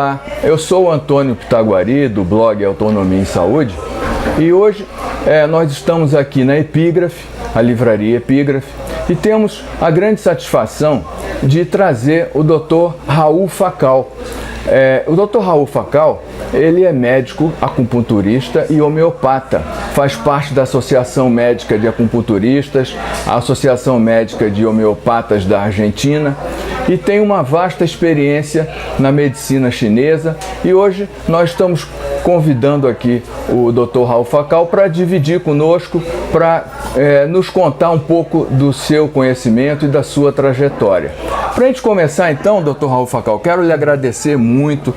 Olá, eu sou o Antônio Pitaguari, do blog Autonomia em Saúde, e hoje nós estamos aqui na Epígrafe, a livraria Epígrafe, e temos a grande satisfação de trazer o Dr. Raul Facal. O Dr. Raul Facal, ele é médico, acupunturista e homeopata. Faz parte da Associação Médica de Acupunturistas, a Associação Médica de Homeopatas da Argentina, e tem uma vasta experiência na medicina chinesa. E hoje nós estamos convidando aqui o Dr. Raul Facal para dividir conosco, para nos contar um pouco do seu conhecimento e da sua trajetória. Para a gente começar então, Dr. Raul Facal, quero lhe agradecer muito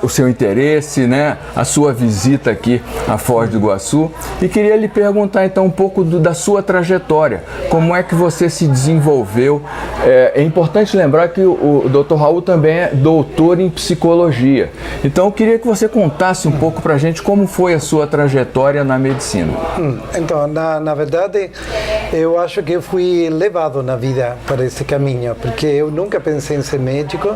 o seu interesse, né, a sua visita aqui à Foz do Iguaçu, e queria lhe perguntar então um pouco da sua trajetória, como é que você se desenvolveu. É importante lembrar que o Dr. Raul também é doutor em psicologia, então eu queria que você contasse um pouco para a gente como foi a sua trajetória na medicina. Então, na verdade, eu acho que eu fui levado na vida para esse caminho, porque eu nunca pensei em ser médico,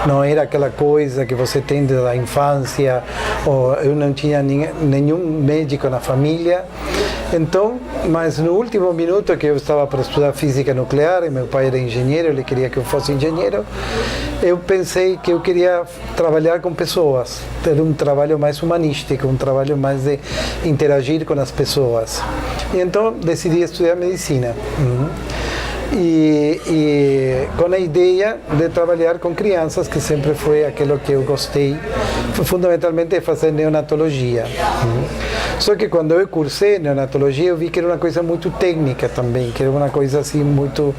não era aquela coisa que você tem da infância, ou eu não tinha nenhum médico na família. Então, mas no último minuto que eu estava para estudar física nuclear, e meu pai era engenheiro, ele queria que eu fosse engenheiro, eu pensei que eu queria trabalhar com pessoas, ter um trabalho mais humanístico, um trabalho mais de interagir com as pessoas. E então decidi estudar medicina. E com a ideia de trabalhar com crianças, que sempre foi aquilo que eu gostei, fundamentalmente de fazer neonatologia. Só que quando eu cursei neonatologia, eu vi que era uma coisa muito técnica também, que era uma coisa assim muito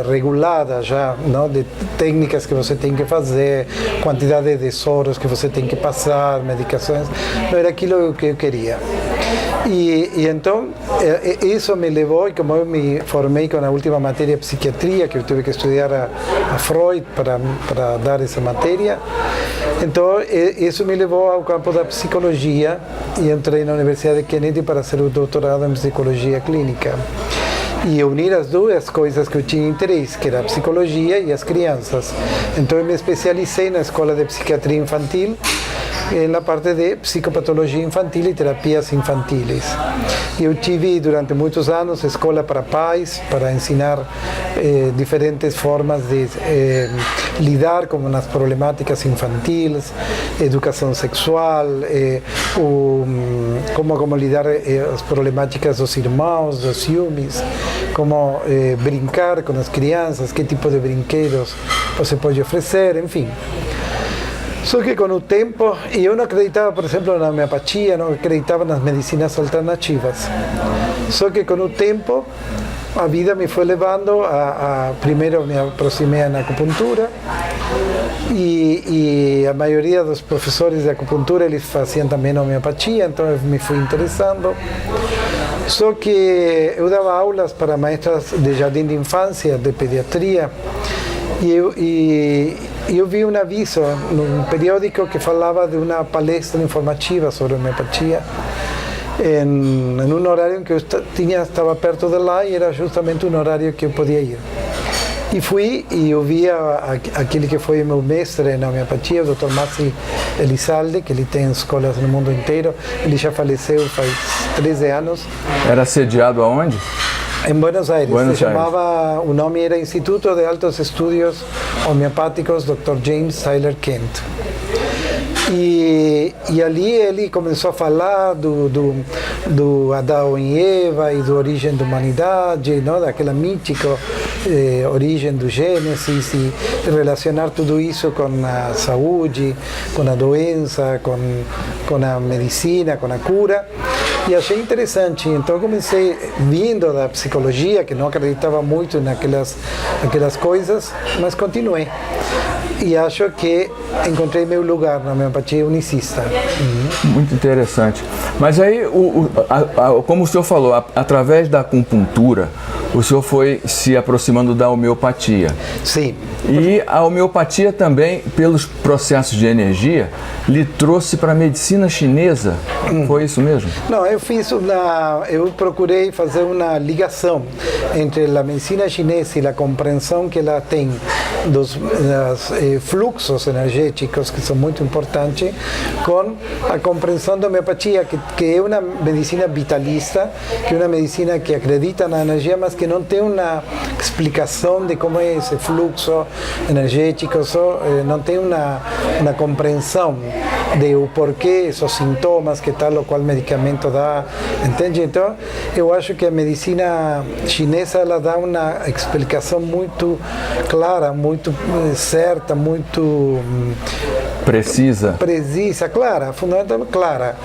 regulada já, não? De técnicas que você tem que fazer, quantidade de soros que você tem que passar, medicações, não era aquilo que eu queria. E então, isso me levou, e como eu me formei com a última matéria de psiquiatria, que eu tive que estudar a Freud para dar essa matéria, então isso me levou ao campo da psicologia, e entrei na Universidade de Kennedy para ser o doutorado em psicologia clínica. E unir as duas coisas que eu tinha interesse, que era a psicologia e as crianças. Então eu me especializei na Escola de Psiquiatria Infantil, na parte de psicopatologia infantil e terapias infantis. Eu tive durante muitos anos escola para pais, para ensinar diferentes formas de lidar com as problemáticas infantis, educação sexual, como lidar as problemáticas dos irmãos, dos ciúmes, como brincar com as crianças, que tipo de brinquedos você pode oferecer, enfim. Só que com o tempo, e eu não acreditava, por exemplo, na homeopatia, não acreditava nas medicinas alternativas. Só que com o tempo, a vida me foi levando primeiro me aproximei na acupuntura, e a maioria dos professores de acupuntura, eles faziam também homeopatia, então eu me fui interessando. Só que eu dava aulas para maestras de jardim de infância, de pediatria, e eu vi um aviso num periódico que falava de uma palestra informativa sobre homeopatia em um horário que eu estava perto de lá, e era justamente um horário que eu podia ir. E fui, e eu vi aquele que foi meu mestre na homeopatia, o Dr. Massi Elizalde, que ele tem escolas no mundo inteiro. Ele já faleceu faz 13 anos. Era sediado aonde? Em Buenos Aires. Chamava, o nome era Instituto de Altos Estudios Homeopáticos Dr. James Tyler Kent. E ali ele começou a falar do Adão e Eva e da origem da humanidade, não? Daquela mítica origem do Gênesis, e relacionar tudo isso com a saúde, com a doença, com a medicina, com a cura. E achei interessante, então comecei vindo da psicologia, que não acreditava muito naquelas coisas, mas continuei. E acho que encontrei meu lugar na homeopatia unicista. Muito interessante. Mas aí, como o senhor falou, através da acupuntura, o senhor foi se aproximando da homeopatia. Sim. E a homeopatia também, pelos processos de energia, lhe trouxe para a medicina chinesa. Foi isso mesmo? Não, eu procurei fazer uma ligação entre a medicina chinesa e a compreensão que ela tem dos fluxos energéticos, que são muito importantes, com a compreensão da homeopatia, que é uma medicina vitalista, que é uma medicina que acredita na energia, mas que não tem uma explicação de como é esse fluxo energético, não tem uma compreensão de o porquê esses sintomas que tal ou qual medicamento dá, entende? Então, eu acho que a medicina chinesa ela dá uma explicação muito clara, muito certa, muito precisa, clara, fundamentalmente clara,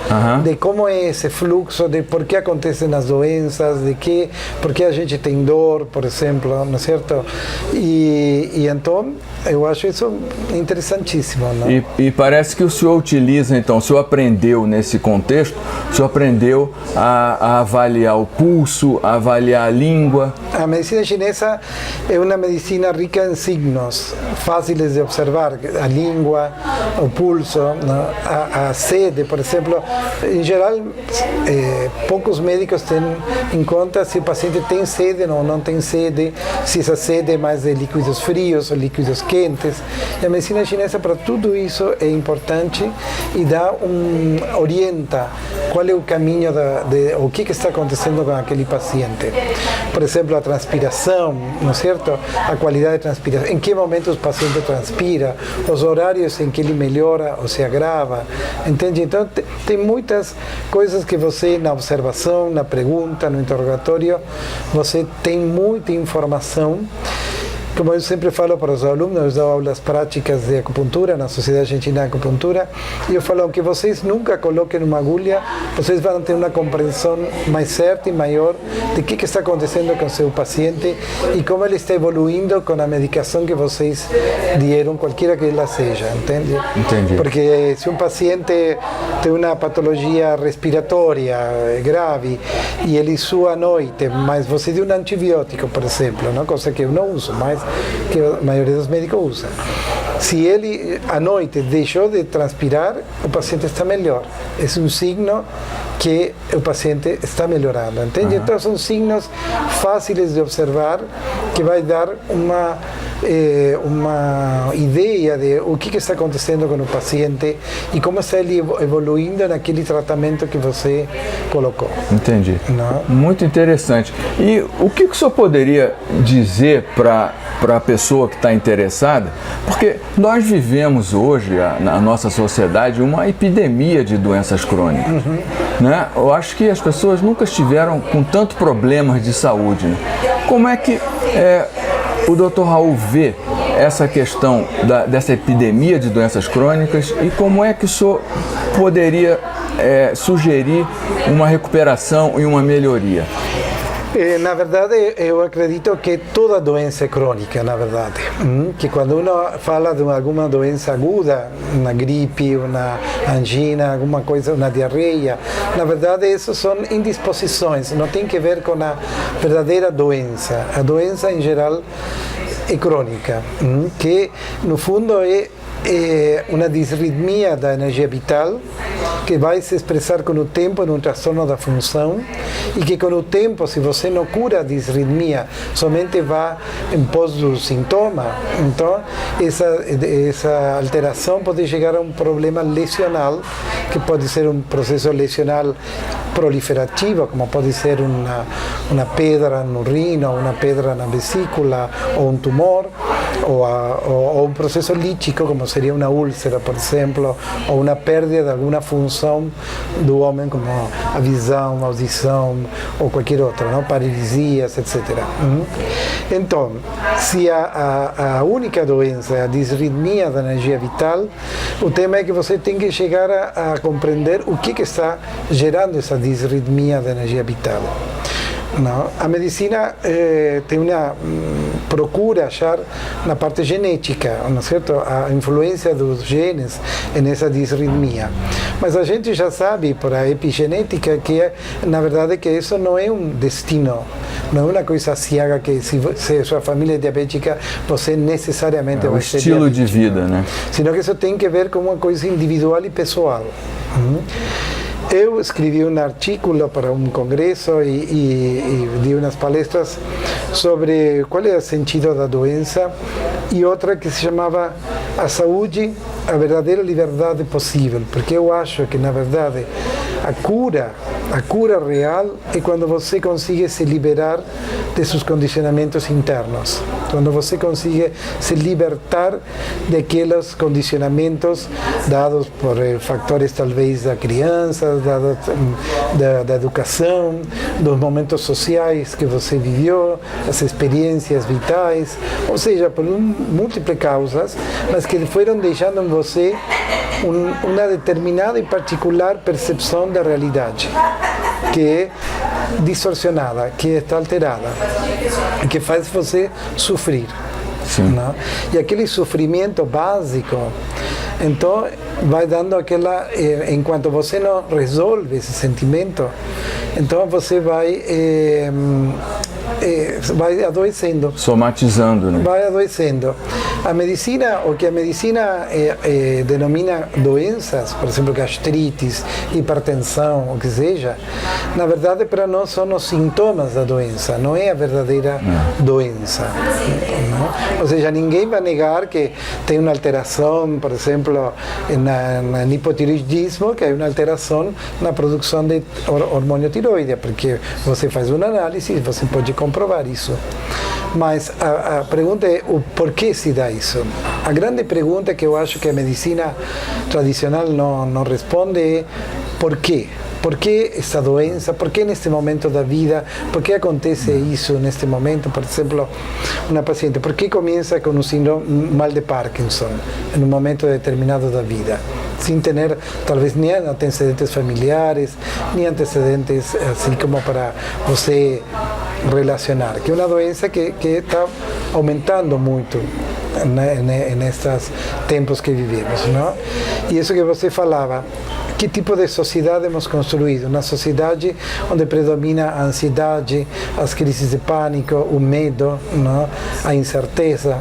de como é esse fluxo, de por que acontecem as doenças, por que a gente tem dor, por exemplo, não é certo? E então, eu acho isso interessantíssimo. Não? E parece que o senhor utiliza, então, o senhor aprendeu nesse contexto, o senhor aprendeu a avaliar o pulso, a avaliar a língua. A medicina chinesa é uma medicina rica em signos, fáceis de observar, a língua, o pulso, a sede, por exemplo. Em geral, poucos médicos têm em conta se o paciente tem sede ou não tem sede, se essa sede é mais de líquidos frios ou líquidos quentes. E a medicina chinesa, para tudo isso, é importante e orienta qual é o caminho, o que está acontecendo com aquele paciente. Por exemplo, a transpiração, não é certo? A qualidade de transpiração, em que momento o paciente transpira, os horários em que ele melhora ou se agrava, entende? Então, tem muitas coisas que você, na observação, na pergunta, no interrogatório, você tem muita informação. Como eu sempre falo para os alunos, eu dou aulas práticas de acupuntura na Sociedade Argentina de Acupuntura, e eu falo que vocês nunca coloquem uma agulha, vocês vão ter uma compreensão mais certa e maior de o que está acontecendo com o seu paciente e como ele está evoluindo com a medicação que vocês deram, qualquer que ela seja, entende? Entendi. Porque se um paciente tem uma patologia respiratória grave e ele sua à noite, mas você deu um antibiótico, por exemplo, uma coisa que eu não uso, mas que a maioria dos médicos usa. Se ele à noite deixou de transpirar, o paciente está melhor. É um signo que o paciente está melhorando, entende? Então são signos fáceis de observar que vai dar uma ideia de o que está acontecendo com o paciente e como está ele evoluindo naquele tratamento que você colocou. Entendi. Não? Muito interessante. E o que o senhor poderia dizer para a pessoa que está interessada? Porque nós vivemos hoje, na nossa sociedade, uma epidemia de doenças crônicas. Né? Eu acho que as pessoas nunca estiveram com tanto problemas de saúde. Né? Como é que o Dr. Raul vê essa questão dessa epidemia de doenças crônicas e como é que o senhor poderia sugerir uma recuperação e uma melhoria? Na verdade, eu acredito que toda doença é crônica, na verdade. Que quando uno fala de alguma doença aguda, uma gripe, uma angina, alguma coisa, uma diarreia, na verdade, isso são indisposições, não tem que ver com a verdadeira doença. A doença, em geral, é crônica, que, no fundo, é uma disritmia da energia vital que vai se expressar com o tempo num transtorno da função e que com o tempo, se você não cura a disritmia, somente vai impondo o sintoma, então essa alteração pode chegar a um problema lesional, que pode ser um processo lesional proliferativo, como pode ser uma pedra no rim, ou uma pedra na vesícula, ou um tumor, ou um processo lítico, como seria uma úlcera, por exemplo, ou uma perda de alguma função do homem, como a visão, a audição, ou qualquer outra, não? Paralisias, etc. Então, se a única doença é a disritmia da energia vital, o tema é que você tem que chegar a compreender o que está gerando essa disritmia da energia vital. Não? A medicina tem procura achar na parte genética, não é certo? A influência dos genes nessa disritmia. Mas a gente já sabe, por a epigenética, que na verdade que isso não é um destino, não é uma coisa cega que se sua família é diabética, você necessariamente vai ser diabético. É o estilo de vida, né? Senão que isso tem que ver com uma coisa individual e pessoal. Eu escrevi um artigo para um congresso e di umas palestras sobre qual é o sentido da doença e outra que se chamava A Saúde, a verdadeira liberdade possível, porque eu acho que na verdade a cura real é quando você consegue se liberar de seus condicionamentos internos, quando você consegue se libertar daqueles condicionamentos dados por fatores talvez da criança, da educação, dos momentos sociais que você viveu, as experiências vitais, ou seja, por múltiplas causas, mas que foram deixando em você uma determinada e particular percepção da realidade, que é distorcionada, que está alterada, que faz você sofrer. Não? E aquele sofrimento básico, então vai dando aquela, enquanto você não resolve esse sentimento, então você vai adoecendo. Somatizando, né? Vai adoecendo. A medicina, o que a medicina denomina doenças, por exemplo, gastrites, hipertensão, o que seja, na verdade para nós são os sintomas da doença, não é a verdadeira doença. Não? Ou seja, ninguém vai negar que tem uma alteração, por exemplo, no hipotiroidismo, que é uma alteração na produção de hormônio tiroide, porque você faz uma análise e você pode comprovar isso. Mas a pergunta é o porquê se dá isso. A grande pergunta que eu acho que a medicina tradicional não responde é por quê? Por que essa doença? Por que neste momento da vida? Por que acontece isso neste momento? Por exemplo, uma paciente, por que começa com um mal de Parkinson em um momento determinado da vida? Sem ter, talvez, nem antecedentes familiares, nem antecedentes assim como para você relacionar. Que é uma doença que está aumentando muito nestes tempos que vivemos, não? E isso que você falava, que tipo de sociedade hemos construído? Uma sociedade onde predomina a ansiedade, as crises de pânico, o medo, não? A incerteza.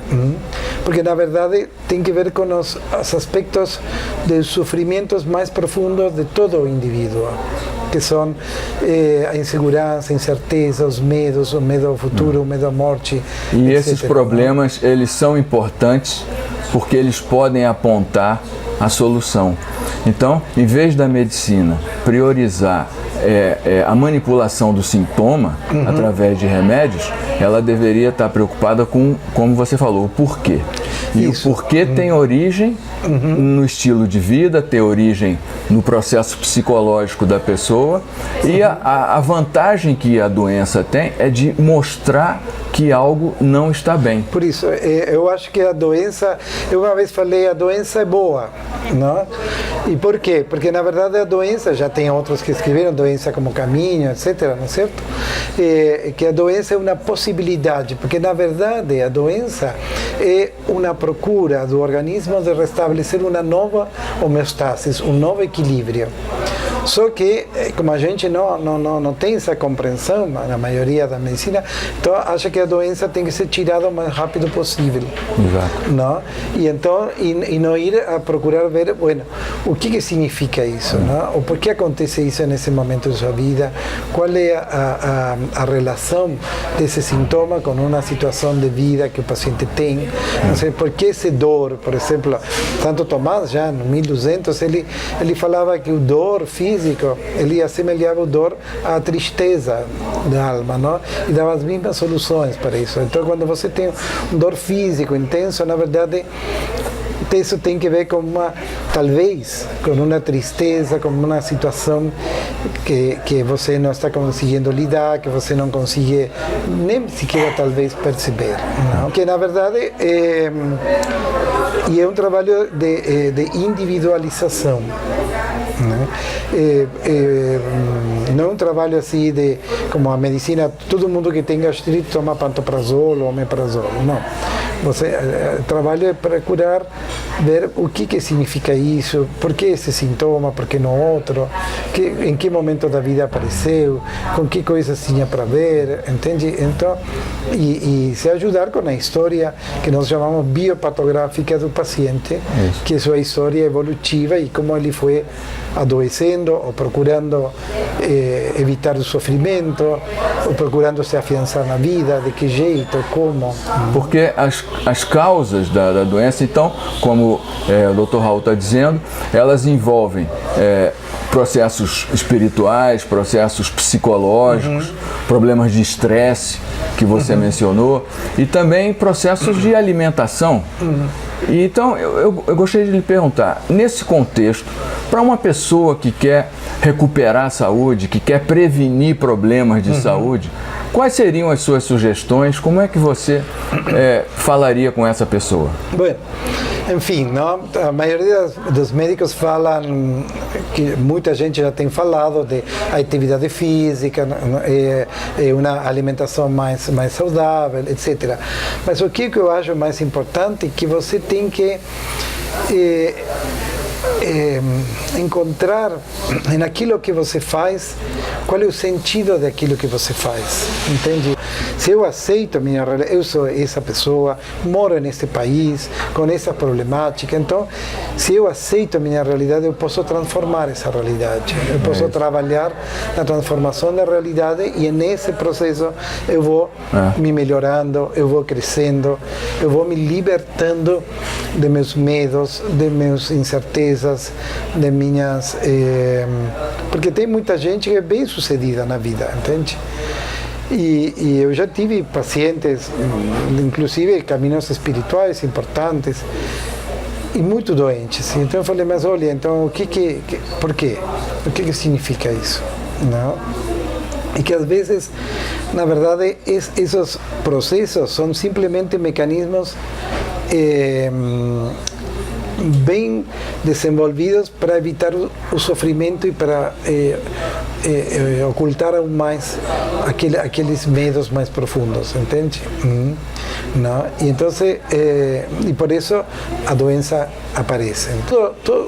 Porque, na verdade, tem que ver com os aspectos dos sofrimentos mais profundos de todo o indivíduo, que são a insegurança, a incerteza, os medos, o medo ao futuro, o medo à morte. E etc. esses problemas, eles são importantes porque eles podem apontar a solução. Então, em vez da medicina priorizar a manipulação do sintoma através de remédios, ela deveria estar preocupada com, como você falou, o porquê. E isso. O porquê tem origem no estilo de vida, tem origem no processo psicológico da pessoa, e a vantagem que a doença tem é de mostrar que algo não está bem. Por isso, eu acho que a doença, eu uma vez falei, a doença é boa, não? E por quê? Porque na verdade a doença, já tem outros que escreveram doença como caminho, etc, não é certo? Que a doença é uma possibilidade, porque na verdade a doença é uma procura do organismo de restabelecer uma nova homeostase, um novo equilíbrio. Só que, como a gente não tem essa compreensão, na maioria da medicina, então acha que a doença tem que ser tirada o mais rápido possível. Exato. Não? E então, e não ir a procurar ver, bueno, o que significa isso, não? Ou por que acontece isso nesse momento da sua vida, qual é a relação desse sintoma com uma situação de vida que o paciente tem, não sei, por que esse dor, por exemplo, Santo Tomás, já no 1200, ele falava que o dor físico, ele assemelhava o dor à tristeza da alma, não? E dava as mesmas soluções para isso. Então, quando você tem um dor físico intenso, na verdade, isso tem que ver com talvez, com uma tristeza, com uma situação que você não está conseguindo lidar, que você não consegue nem sequer talvez perceber, não? Que na verdade é um trabalho de individualização. Não é um trabalho assim de como a medicina, todo mundo que tem gastrite toma pantoprazol ou omeprazol, não. O trabalho é procurar ver o que significa isso, por que esse sintoma, por que não outro, em que momento da vida apareceu, com que coisas tinha para ver, entende? Então, e se ajudar com a história que nós chamamos biopatográfica do paciente, que é sua história evolutiva e como ele foi adoecendo ou procurando evitar o sofrimento, ou procurando se afiançar na vida, de que jeito, como. Porque as causas da doença, então, como o Dr. Raul está dizendo, elas envolvem processos espirituais, processos psicológicos, problemas de estresse, que você mencionou, e também processos de alimentação. E então, eu gostaria de lhe perguntar, nesse contexto, para uma pessoa que quer recuperar a saúde, que quer prevenir problemas de saúde, quais seriam as suas sugestões? Como é que você falaria com essa pessoa? Bom, enfim, não? A maioria dos médicos falam, que muita gente já tem falado, de atividade física, uma alimentação mais saudável, etc. Mas o que eu acho mais importante é que você tem que encontrar naquilo que você faz qual é o sentido daquilo que você faz, entende? Se eu aceito a minha realidade, eu sou essa pessoa, moro nesse país, com essa problemática, então, se eu aceito a minha realidade, eu posso transformar essa realidade, eu posso trabalhar na transformação da realidade e nesse processo eu vou me melhorando, eu vou crescendo, eu vou me libertando de meus medos, de minhas incertezas, de minhas... porque tem muita gente que é bem sucedida na vida, entende? E eu já tive pacientes, inclusive caminhos espirituais importantes, e muito doentes. Então eu falei, mas olha, então por quê? O que significa isso? Não? E que às vezes, na verdade, esses processos são simplesmente mecanismos bem desenvolvidos para evitar o sofrimento e para ocultar aún mais aqueles medos mais profundos, entende? Não? E então, e por isso a doença aparece.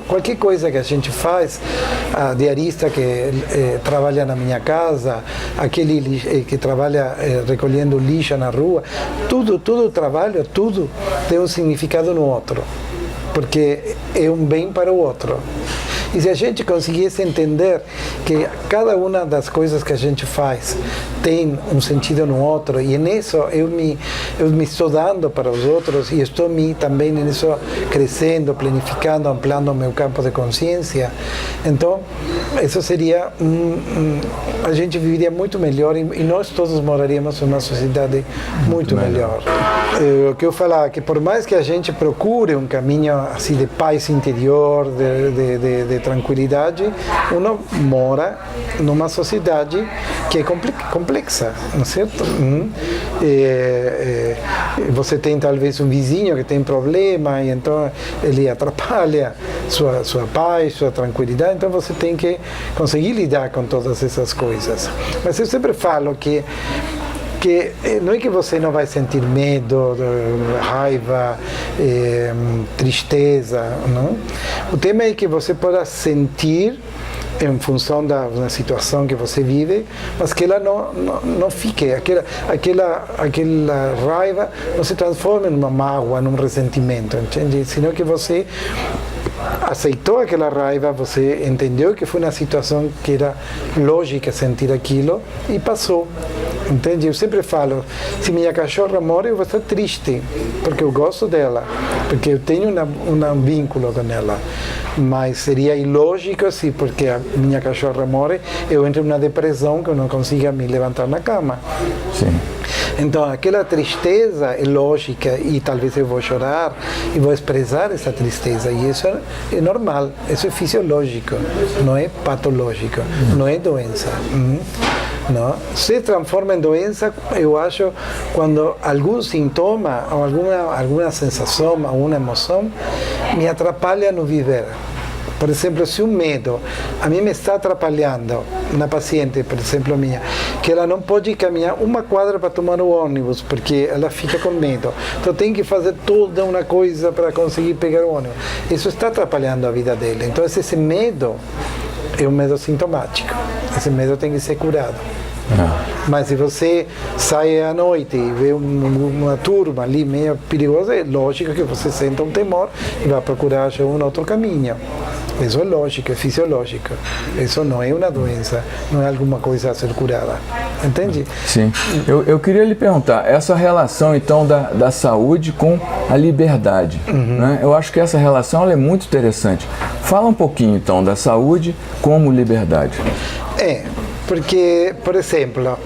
Qualquer coisa que a gente faz, a diarista que trabalha na minha casa, aquele que trabalha recolhendo lixo na rua, tudo trabalho, tudo tem um significado no outro, porque é um bem para o outro. E se a gente conseguisse entender que cada uma das coisas que a gente faz tem um sentido no outro, e nisso eu me estou dando para os outros e estou também nisso crescendo, planificando, ampliando o meu campo de consciência, então isso seria a gente viveria muito melhor e nós todos moraríamos em uma sociedade muito melhor. O que eu falar que por mais que a gente procure um caminho assim de paz interior, de tranquilidade, uno mora numa sociedade que é complexa, não é certo? Você tem talvez um vizinho que tem problema e então ele atrapalha sua paz, sua tranquilidade, então você tem que conseguir lidar com todas essas coisas. Mas eu sempre falo que não é que você não vai sentir medo, raiva, tristeza, não? O tema é que você possa sentir em função da situação que você vive, mas que ela não fique, aquela raiva não se transforme numa mágoa, num ressentimento, entende? Senão que você aceitou aquela raiva, você entendeu que foi uma situação que era lógica sentir aquilo e passou. Entende? Eu sempre falo, se minha cachorra morre, eu vou estar triste, porque eu gosto dela, porque eu tenho um vínculo com ela. Mas seria ilógico se, porque a minha cachorra morre, eu entro em uma depressão que eu não consiga me levantar na cama. Sim. Então, aquela tristeza é lógica e talvez eu vou chorar e vou expressar essa tristeza. E isso é normal, isso é fisiológico, não é patológico, não é doença. Não? Se transforma em doença, eu acho, quando algum sintoma, ou alguma sensação, alguma emoção, me atrapalha no viver. Por exemplo, se um medo a mim me está atrapalhando, na paciente, por exemplo, minha, que ela não pode caminhar uma quadra para tomar o ônibus, porque ela fica com medo. Então tem que fazer toda uma coisa para conseguir pegar o ônibus. Isso está atrapalhando a vida dela. Então esse medo é um medo sintomático. Esse medo tem que ser curado. Mas se você sai à noite e vê uma turma ali meio perigosa, é lógico que você sente um temor e vai procurar achar um outro caminho. Isso é lógico, é fisiológico. Isso não é uma doença, não é alguma coisa a ser curada. Entende? Sim. Eu queria lhe perguntar, essa relação então da saúde com a liberdade, né? Eu acho que essa relação ela é muito interessante. Fala um pouquinho então da saúde como liberdade. Porque, por exemplo,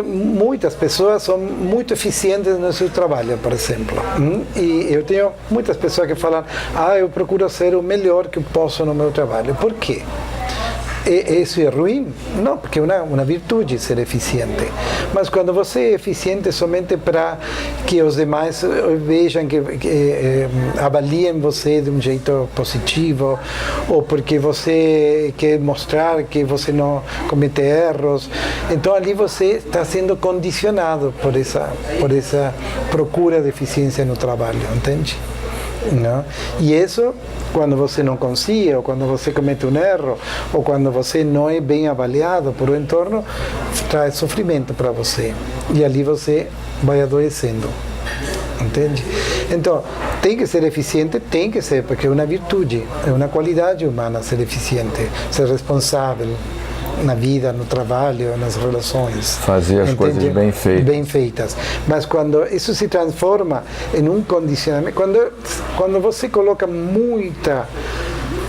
muitas pessoas são muito eficientes no seu trabalho, por exemplo. E eu tenho muitas pessoas que falam, eu procuro ser o melhor que posso no meu trabalho. Por quê? Isso é ruim? Não, porque é uma virtude ser eficiente. Mas quando você é eficiente somente para que os demais vejam, que avaliem você de um jeito positivo, ou porque você quer mostrar que você não comete erros, então ali você está sendo condicionado por essa procura de eficiência no trabalho, entende? Não? E isso, quando você não consegue, ou quando você comete um erro, ou quando você não é bem avaliado por o entorno, traz sofrimento para você. E ali você vai adoecendo. Entende? Então, tem que ser eficiente? Tem que ser, porque é uma virtude, é uma qualidade humana ser eficiente, ser responsável na vida, no trabalho, nas relações. Fazer as coisas bem feitas. Bem feitas. Mas quando isso se transforma em um condicionamento, quando você coloca muita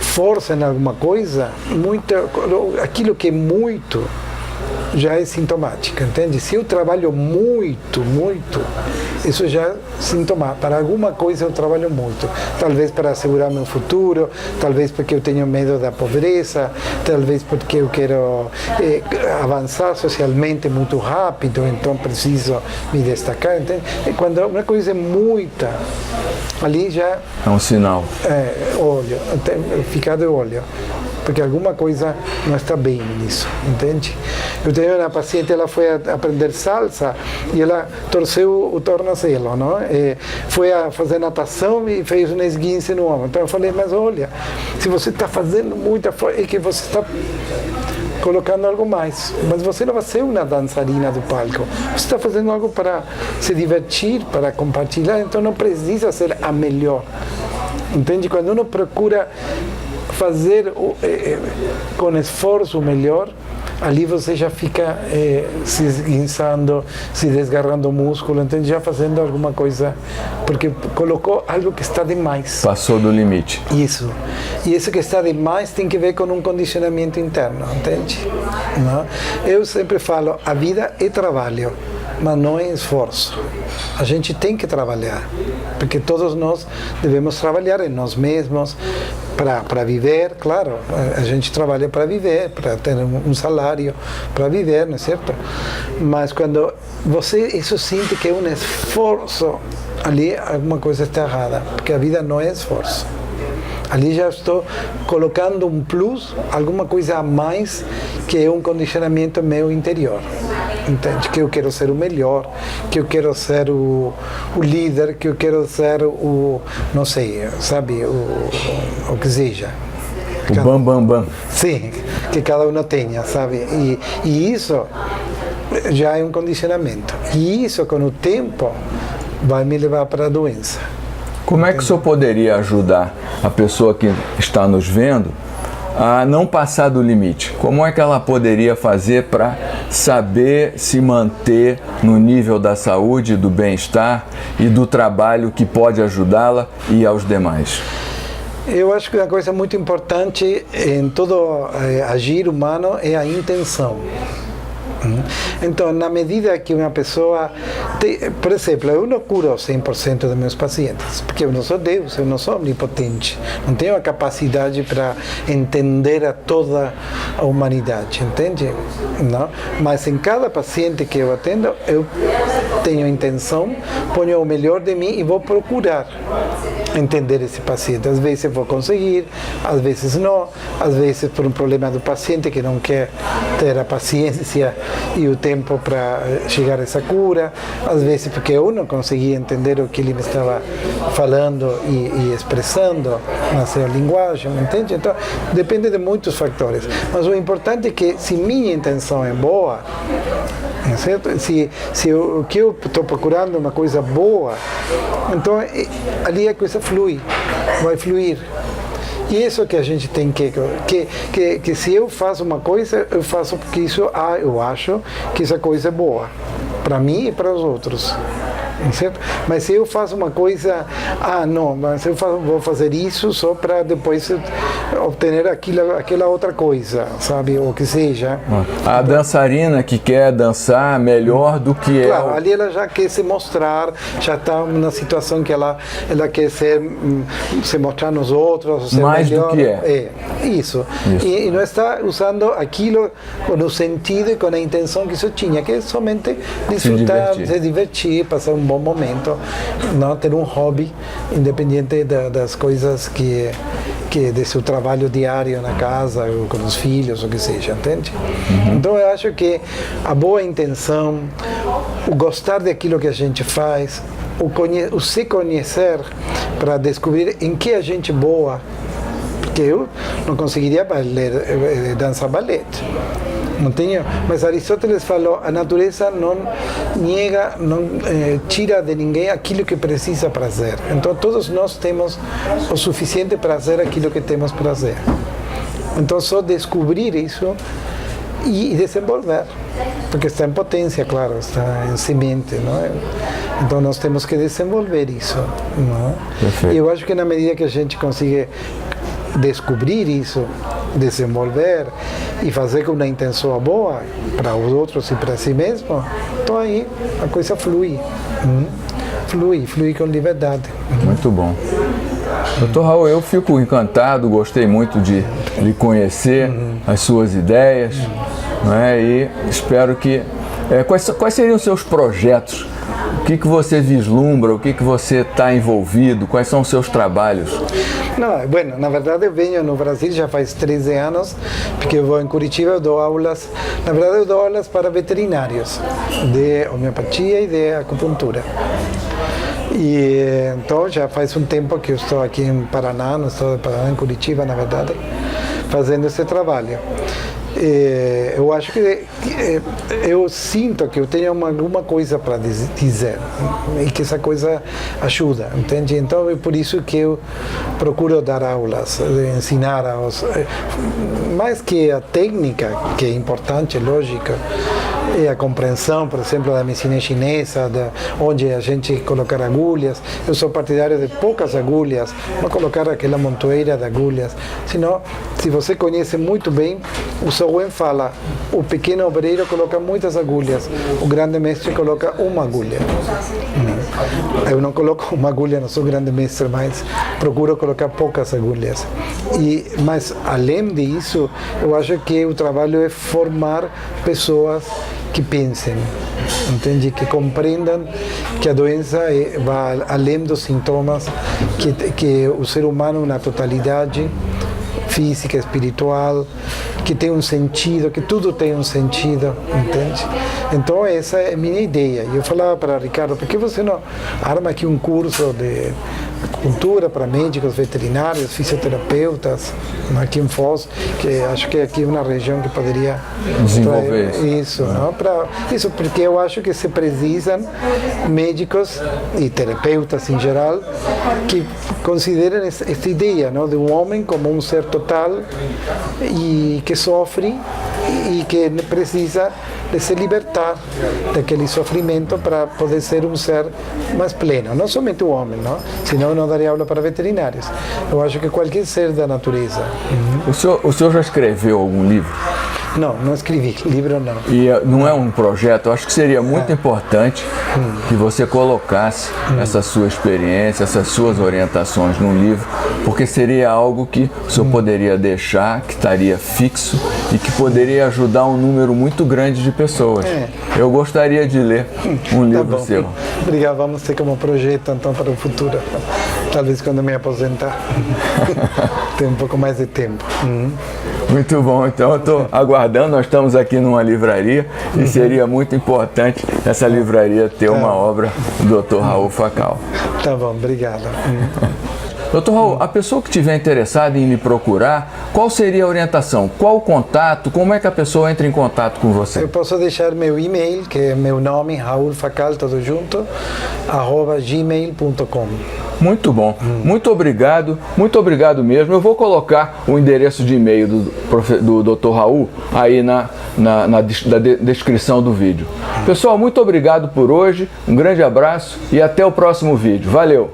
força em alguma coisa, aquilo que é muito, já é sintomático, entende? Se eu trabalho muito, isso já é sintomático. Para alguma coisa eu trabalho muito. Talvez para assegurar meu futuro, talvez porque eu tenho medo da pobreza, talvez porque eu quero avançar socialmente muito rápido, então preciso me destacar, entende? E quando uma coisa é muita, ali já... É um sinal. Olho, ficar de olho. Porque alguma coisa não está bem nisso, entende? Eu tenho uma paciente, ela foi aprender salsa e ela torceu o tornozelo, não? Foi a fazer natação e fez um esguince no ombro. Então eu falei, mas olha, se você está fazendo muita força, é que você está colocando algo mais. Mas você não vai ser uma dançarina do palco. Você está fazendo algo para se divertir, para compartilhar, então não precisa ser a melhor. Entende? Quando uno procura fazer com esforço melhor, ali você já fica se esguinçando, se desgarrando o músculo, entende? Já fazendo alguma coisa, porque colocou algo que está demais. Passou do limite. Isso. E isso que está demais tem que ver com um condicionamento interno, entende? Não? Eu sempre falo, a vida é trabalho, mas não é esforço. A gente tem que trabalhar, porque todos nós devemos trabalhar em nós mesmos, para viver, claro, a gente trabalha para viver, para ter um salário, para viver, não é certo? Mas quando você isso sente que é um esforço, ali alguma coisa está errada, porque a vida não é esforço. Ali já estou colocando um plus, alguma coisa a mais, que é um condicionamento meu interior. Entende? Que eu quero ser o melhor, que eu quero ser o líder, que eu quero ser o, não sei, sabe, o que seja. O bam. Sim, que cada um tenha, sabe? E isso já é um condicionamento. E isso, com o tempo, vai me levar para a doença. Como é que o senhor poderia ajudar a pessoa que está nos vendo a não passar do limite? Como é que ela poderia fazer para saber se manter no nível da saúde, do bem-estar e do trabalho que pode ajudá-la e aos demais? Eu acho que uma coisa muito importante em todo agir humano é a intenção. Então, na medida que uma pessoa por exemplo, eu não curo 100% dos meus pacientes, porque eu não sou Deus, eu não sou omnipotente, não tenho a capacidade para entender a toda a humanidade, entende? Não? Mas em cada paciente que eu atendo, eu tenho intenção, ponho o melhor de mim e vou procurar entender esse paciente. Às vezes eu vou conseguir, às vezes não, às vezes por um problema do paciente que não quer ter a paciência e o tempo para chegar a essa cura, às vezes porque eu não conseguia entender o que ele me estava falando e expressando na sua linguagem, entende? Então, depende de muitos fatores. Mas o importante é que, se minha intenção é boa, certo? Se o que eu estou procurando é uma coisa boa, então ali a coisa flui, vai fluir. E isso que a gente tem que se eu faço uma coisa, eu faço porque eu acho que essa coisa é boa, para mim e para os outros. Certo? Mas se eu faço uma coisa, não, mas vou fazer isso só para depois obter aquela outra coisa, sabe? Ou que seja. A dançarina que quer dançar melhor do que claro, ali ela já quer se mostrar, já está na situação que ela quer se mostrar nos outros, ser mais melhor. Do que é. Isso. E não está usando aquilo com o sentido e com a intenção que isso tinha, que é somente desfrutar, se divertir, passar um bom momento, não ter um hobby independente das coisas que de seu trabalho diário na casa, ou com os filhos, ou que seja, entende? Então eu acho que a boa intenção, o gostar daquilo que a gente faz, o se conhecer para descobrir em que a gente é boa, porque eu não conseguiria dançar ballet. Não tenho, mas Aristóteles falou, a natureza não nega, não tira de ninguém aquilo que precisa prazer. Então todos nós temos o suficiente prazer aquilo que temos prazer. Então só descobrir isso e desenvolver, porque está em potência, claro, está em semente, não é? Então nós temos que desenvolver isso, não é? E eu acho que na medida que a gente consiga descobrir isso, desenvolver e fazer com uma intenção boa para os outros e para si mesmo, então aí a coisa flui, flui com liberdade. Muito bom. Dr. Raul, eu fico encantado, gostei muito de lhe conhecer, as suas ideias, né? E espero que... quais seriam os seus projetos? O que você vislumbra? O que você está envolvido? Quais são os seus trabalhos? Não, bueno, na verdade eu venho no Brasil já faz 13 anos, porque eu vou em Curitiba, eu dou aulas, na verdade eu dou aulas para veterinários, de homeopatia e de acupuntura. E então já faz um tempo que eu estou aqui em Paraná, no estado de Paraná, em Curitiba, na verdade, fazendo esse trabalho. Eu acho que eu sinto que eu tenho alguma coisa para dizer e que essa coisa ajuda, entende? Então é por isso que eu procuro dar aulas, ensinar mais que a técnica, que é importante, lógico, e a compreensão, por exemplo, da medicina chinesa, onde a gente colocar agulhas. Eu sou partidário de poucas agulhas, não colocar aquela montoeira de agulhas, senão, se você conhece muito bem, o Sowen fala, o pequeno obreiro coloca muitas agulhas, o grande mestre coloca uma agulha. Eu não coloco uma agulha, não sou grande mestre, mas procuro colocar poucas agulhas. Mas, além disso, eu acho que o trabalho é formar pessoas que pensem, entende? Que compreendam que a doença vai além dos sintomas, que o ser humano na totalidade, física, espiritual, que tem um sentido, que tudo tem um sentido, entende? Então essa é a minha ideia. Eu falava para Ricardo, por que você não arma aqui um curso de acupuntura para médicos, veterinários, fisioterapeutas, aqui em Foz, que acho que aqui é uma região que poderia desenvolver isso, não? Isso porque eu acho que se precisam médicos e terapeutas em geral que considerem essa ideia, não, de um homem como um ser total e que sofre e que precisa de se libertar daquele sofrimento para poder ser um ser mais pleno, não somente o homem, não? Senão eu não daria aula para veterinários. Eu acho que qualquer ser da natureza. O senhor já escreveu algum livro? Não escrevi, livro não. E não é um projeto, eu acho que seria muito importante que você colocasse essa sua experiência, essas suas orientações num livro, porque seria algo que o senhor poderia deixar, que estaria fixo e que poderia ajudar um número muito grande de pessoas. Eu gostaria de ler um livro seu. Obrigado, vamos ter como projeto então para o futuro. Talvez quando me aposentar. Tem um pouco mais de tempo. Muito bom, então eu estou aguardando, nós estamos aqui numa livraria e seria muito importante essa livraria ter uma obra do Dr. Raul Facal. Tá bom, obrigado. Dr. Raul, a pessoa que estiver interessada em lhe procurar, qual seria a orientação? Qual o contato? Como é que a pessoa entra em contato com você? Eu posso deixar meu e-mail, que é meu nome, Raul Facal, tudo junto, @gmail.com. Muito bom, muito obrigado mesmo. Eu vou colocar o endereço de e-mail do Dr. Raul aí na descrição do vídeo. Pessoal, muito obrigado por hoje, um grande abraço e até o próximo vídeo. Valeu!